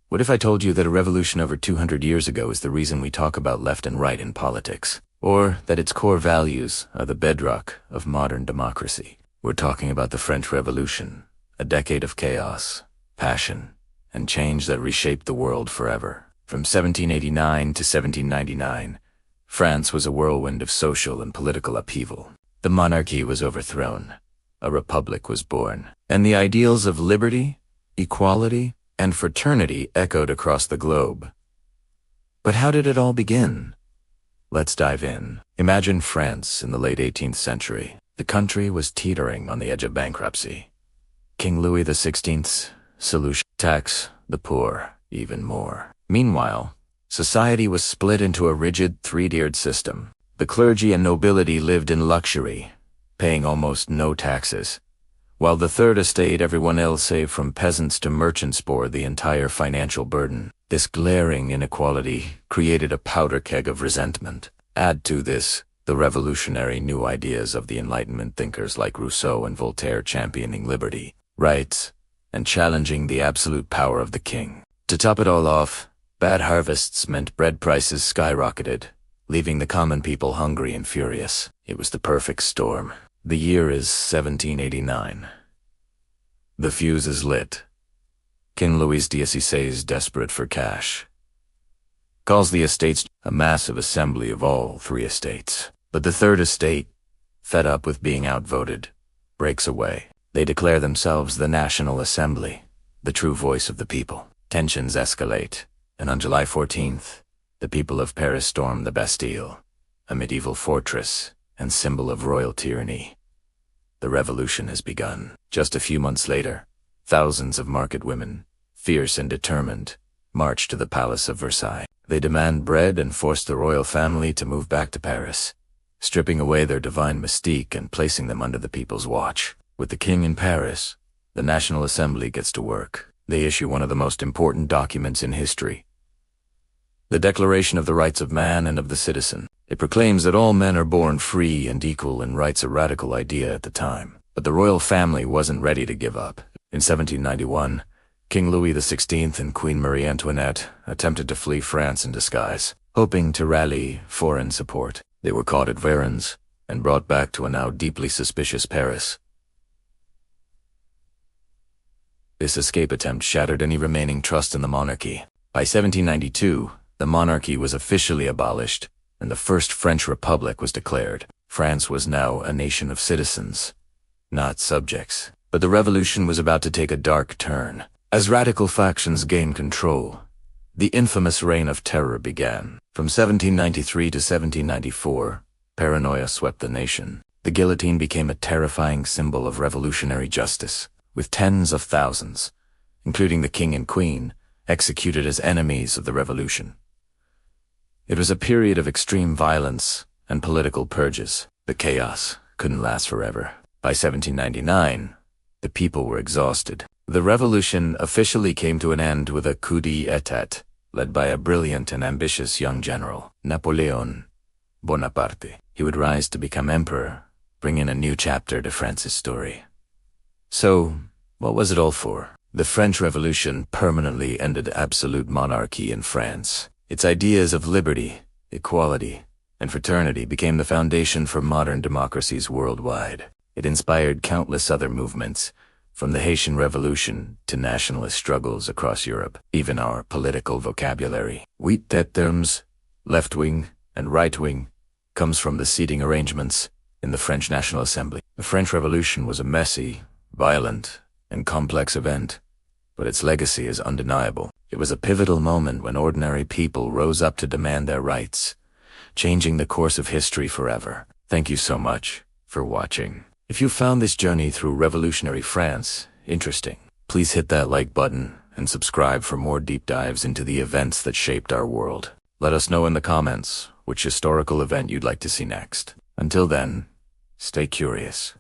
What if I told you that a revolution over 200 years ago is the reason we talk about left and right in politics? Or that its core values are the bedrock of modern democracy? We're talking about the French Revolution, a decade of chaos, passion, and change that reshaped the world forever. From 1789 to 1799, France was a whirlwind of social and political upheaval. The monarchy was overthrown, a republic was born, and the ideals of liberty, equality, and fraternity echoed across the globe. But how did it all begin? Let's dive in. Imagine France in the late 18th century. The country was teetering on the edge of bankruptcy. King Louis XVI's solution: tax the poor even more. Meanwhile, society was split into a rigid three-tiered system. The clergy and nobility lived in luxury, paying almost no taxes, while the third estate, everyone else save from peasants to merchants, bore the entire financial burden. This glaring inequality created a powder keg of resentment. Add to this the revolutionary new ideas of the Enlightenment thinkers like Rousseau and Voltaire, championing liberty, rights, and challenging the absolute power of the king. To top it all off, bad harvests meant bread prices skyrocketed, leaving the common people hungry and furious. It was the perfect storm. The year is 1789. The fuse is lit. King Louis XVI, desperate for cash, calls the estates a massive assembly of all three estates. But the third estate, fed up with being outvoted, breaks away. They declare themselves the National Assembly, the true voice of the people. Tensions escalate, and on July 14th, the people of Paris storm the Bastille, a medieval fortress and symbol of royal tyranny. The revolution has begun. Just a few months later, thousands of market women, fierce and determined, march to the Palace of Versailles. They demand bread and force the royal family to move back to Paris, stripping away their divine mystique and placing them under the people's watch. With the king in Paris, the National Assembly gets to work. They issue one of the most important documents in history, the Declaration of the Rights of Man and of the Citizen. It proclaims that all men are born free and equal in rights, a radical idea at the time. But the royal family wasn't ready to give up. In 1791, King Louis XVI and Queen Marie Antoinette attempted to flee France in disguise, hoping to rally foreign support. They were caught at Varennes and brought back to a now deeply suspicious Paris. This escape attempt shattered any remaining trust in the monarchy. By 1792, the monarchy was officially abolished, and the First French Republic was declared. France was now a nation of citizens, not subjects. But the revolution was about to take a dark turn. As radical factions gained control, the infamous Reign of Terror began. From 1793 to 1794, paranoia swept the nation. The guillotine became a terrifying symbol of revolutionary justice, with tens of thousands, including the king and queen, executed as enemies of the revolution. It was a period of extreme violence and political purges. The chaos couldn't last forever. By 1799, the people were exhausted. The revolution officially came to an end with a coup d'état, led by a brilliant and ambitious young general, Napoleon Bonaparte. He would rise to become emperor, bringing a new chapter to France's story. So, what was it all for? The French Revolution permanently ended absolute monarchy in France. Its ideas of liberty, equality, and fraternity became the foundation for modern democracies worldwide. It inspired countless other movements, from the Haitian Revolution to nationalist struggles across Europe. Even our political vocabulary, huit termes, left-wing and right-wing, comes from the seating arrangements in the French National Assembly. The French Revolution was a messy, violent, and complex event, but its legacy is undeniable. It was a pivotal moment when ordinary people rose up to demand their rights, changing the course of history forever. Thank you so much for watching. If you found this journey through revolutionary France interesting, please hit that like button and subscribe for more deep dives into the events that shaped our world. Let us know in the comments which historical event you'd like to see next. Until then, stay curious.